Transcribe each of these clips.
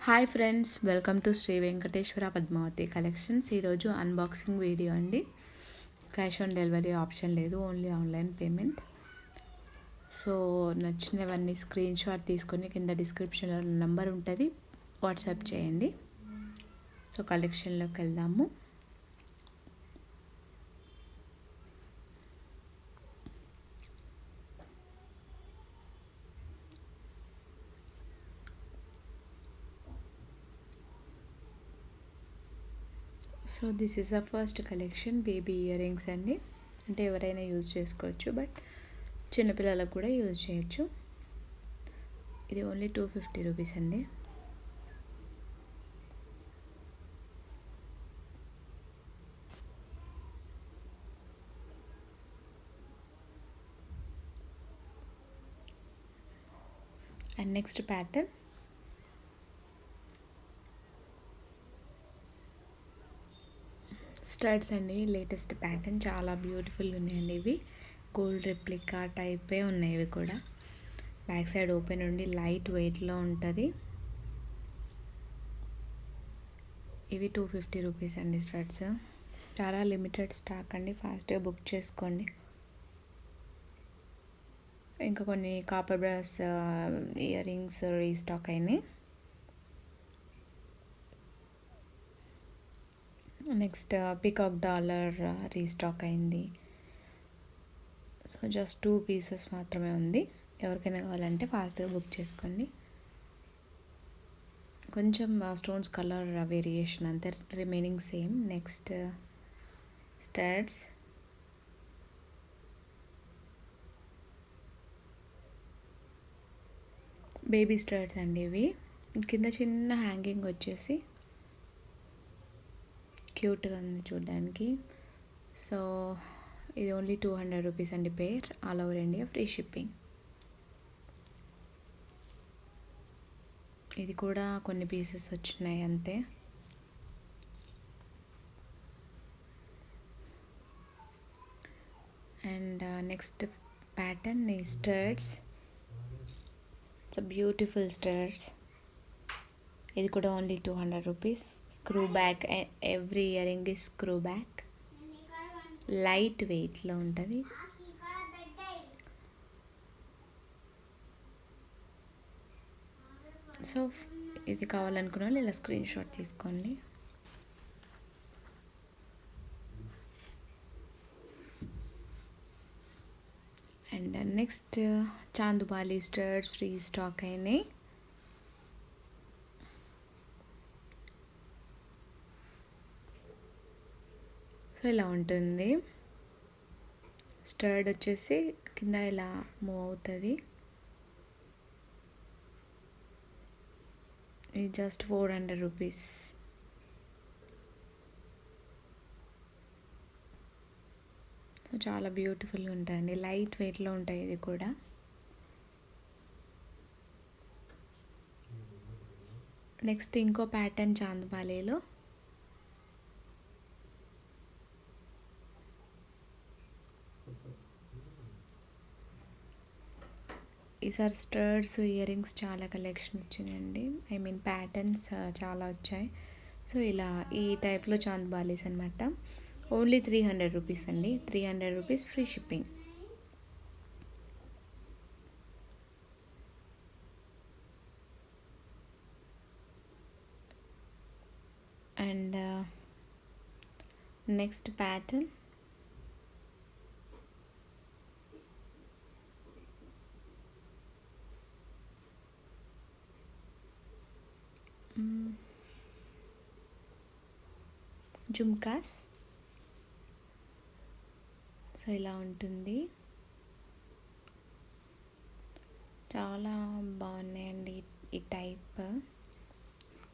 Hi friends, welcome to Shri Venkateswara Padmavathi collections. ఈరోజు unboxing video అండి. Cash on delivery option లేదు, only online payment. So నచ్చినవన్నీ screenshot తీసుకొని కింద డిస్క్రిప్షన్లో నెంబర్ ఉంటుంది, వాట్సాప్ చేయండి. సో కలెక్షన్లోకి వెళ్దాము. So this is the first collection, baby ear rings అండి. అంటే ఎవరైనా యూజ్ చేసుకోవచ్చు, బట్ చిన్నపిల్లలకు కూడా యూజ్ చేయొచ్చు. ఇది ఓన్లీ 250 రూపీస్ అండి. అండ్ నెక్స్ట్ ప్యాటర్న్, స్టడ్స్ అండి. లేటెస్ట్ ప్యాటర్న్, చాలా బ్యూటిఫుల్ ఉన్నాయండి. ఇవి గోల్డ్ రెప్లికా టైపే ఉన్నాయి. ఇవి కూడా బ్యాక్ సైడ్ ఓపెన్ ఉండి లైట్ వెయిట్లో ఉంటుంది. ఇవి 250 రూపీస్ అండి స్టడ్స్. చాలా లిమిటెడ్ స్టాక్ అండి, ఫాస్ట్గా బుక్ చేసుకోండి. ఇంకా కొన్ని copper brass ear rings restock అయినాయి. నెక్స్ట్ పికాక్ డాలర్ రీస్టాక్ అయింది. సో జస్ట్ 2 పీసెస్ మాత్రమే ఉంది. ఎవరికైనా కావాలంటే ఫాస్ట్గా బుక్ చేసుకోండి. కొంచెం స్టోన్స్ కలర్ వేరియేషన్ అంతే, remaining same. Next studs, baby studs అండి. ఇవి కింద చిన్న హ్యాంగింగ్ వచ్చేసి క్యూట్గా ఉంది చూడడానికి. సో ఇది ఓన్లీ 200 రూపీస్ అండి pair, all over India free shipping. ఇది కూడా కొన్ని పీసెస్ వచ్చినాయి అంతే. అండ్ నెక్స్ట్ ప్యాటర్న్ ఈ స్టడ్స్. It's beautiful studs. ఇది కూడా only 200 rupees. Screw back, every earring is screw back, light వెయిట్లో ఉంటుంది. సో ఇది కావాలనుకున్న వాళ్ళు ఇలా స్క్రీన్ షాట్ తీసుకోండి. And next Chandbali studs free stock అయినాయి. సో ఇలా ఉంటుంది. స్టర్డ్ వచ్చేసి కింద ఇలా మూవ్ అవుతుంది. ఇది జస్ట్ 400 రూపీస్. చాలా బ్యూటిఫుల్గా ఉంటాయండి, లైట్ వెయిట్లో ఉంటాయి. ఇది కూడా నెక్స్ట్ ఇంకో ప్యాటర్న్ చాందుబాలిలో. ఈసారి స్టర్డ్స్ ఇయర్ రింగ్స్ చాలా కలెక్షన్ వచ్చినాయండి. ఐ మీన్ ప్యాటర్న్స్ చాలా వచ్చాయి. సో ఇలా ఈ టైప్లో చాందుబాలీస్ అనమాట. ఓన్లీ 300 రూపీస్ అండి, 300 rupees free shipping. And next pattern, jhumkas. So ఇలా ఉంటుంది, చాలా బాగున్నాయండి. ఈ టైప్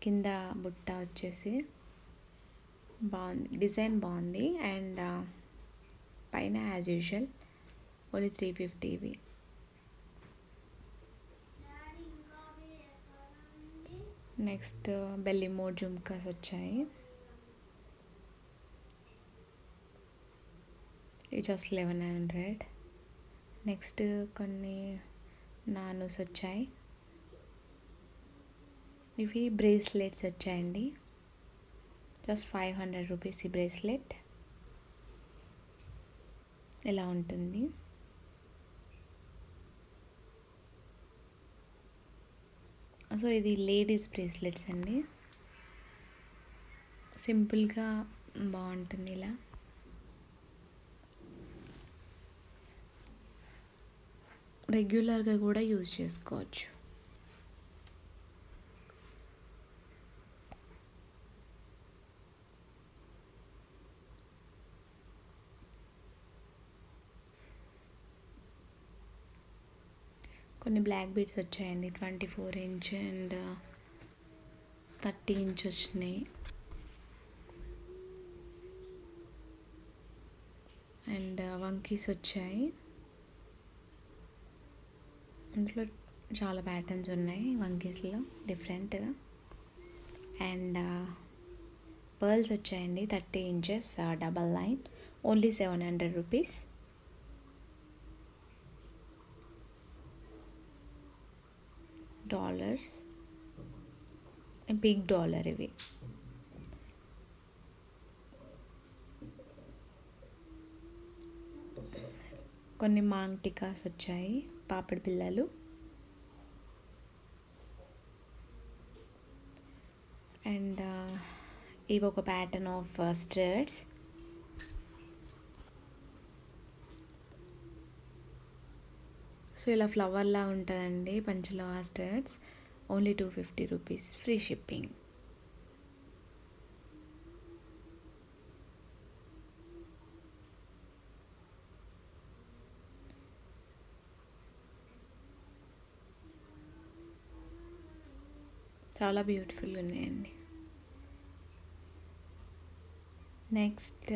కింద బుట్ట వచ్చేసి బాగుంది, డిజైన్ బాగుంది. అండ్ పైన యాజ్ యూజువల్ ఓన్లీ 350 ఇవి. నెక్స్ట్ బెల్లి మోడ్ జుమ్కాస్ వచ్చాయి. ఇది జస్ట్ 1100. నెక్స్ట్ కొన్ని నానూస్ వచ్చాయి. ఇవి బ్రేస్లెట్స్ వచ్చాయండి. జస్ట్ 500 రూపీస్ ఈ బ్రేస్లెట్. ఇలా ఉంటుంది. సో ఇది లేడీస్ బ్రేస్లెట్స్ అండి. సింపుల్గా బాగుంటుంది. ఇలా రెగ్యులర్గా కూడా యూజ్ చేసుకోవచ్చు. కొన్ని బ్లాక్ బీడ్స్ వచ్చాయండి. 24 ఇంచ్ అండ్ 30 ఇంచ్ వచ్చినాయి. అండ్ వంకీస్ వచ్చాయి. ఇందులో చాలా ప్యాటర్న్స్ ఉన్నాయి వంకీస్లో డిఫరెంట్గా. అండ్ పర్ల్స్ వచ్చాయండి. 30 inches double line, only 700 rupees. Dollars, big dollar ఇవి. కొన్ని మాంగ్ టికాస్ వచ్చాయి, పాపిడి పిల్లలు. అండ్ ఇవి ఒక ప్యాటర్న్ ఆఫ్ స్టర్డ్స్. సో ఇలా ఫ్లవర్లా ఉంటుందండి panchaloha studs. Only 250 rupees, free shipping. చాలా బ్యూటిఫుల్గా ఉన్నాయండి. నెక్స్ట్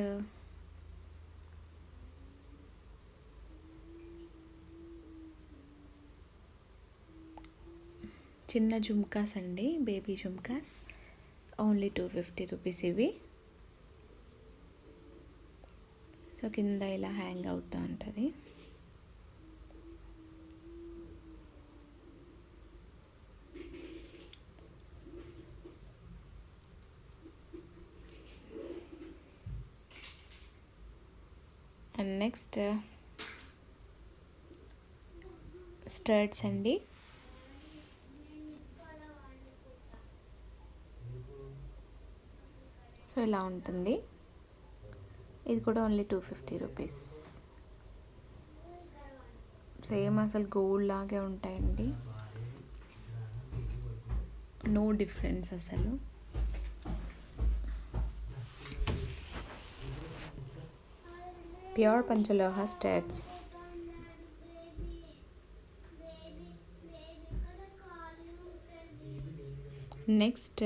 చిన్న జుమ్కాస్ అండి, బేబీ జుమ్కాస్. ఓన్లీ 250 రూపీస్ ఇవి. సో కింద ఇలా హ్యాంగ్ అవుతూ ఉంటుంది. అండ్ నెక్స్ట్ స్టర్ట్స్ అండి. సో ఇలా ఉంటుంది. ఇది కూడా ఓన్లీ 250 రూపీస్. సేమ్ అసలు గోల్డ్ లాగే ఉంటాయండి, నో డిఫరెన్స్ అసలు. ప్యూర్ పంచలోహా స్టర్ట్స్. నెక్స్ట్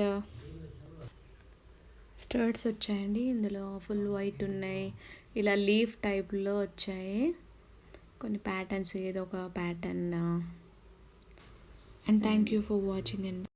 స్టర్ట్స్ వచ్చాయండి. ఇందులో ఫుల్ వైట్ ఉన్నాయి, ఇలా లీఫ్ టైప్లో వచ్చాయి. కొన్ని ప్యాటర్న్స్, ఏదో ఒక pattern. And thank you for watching అండి.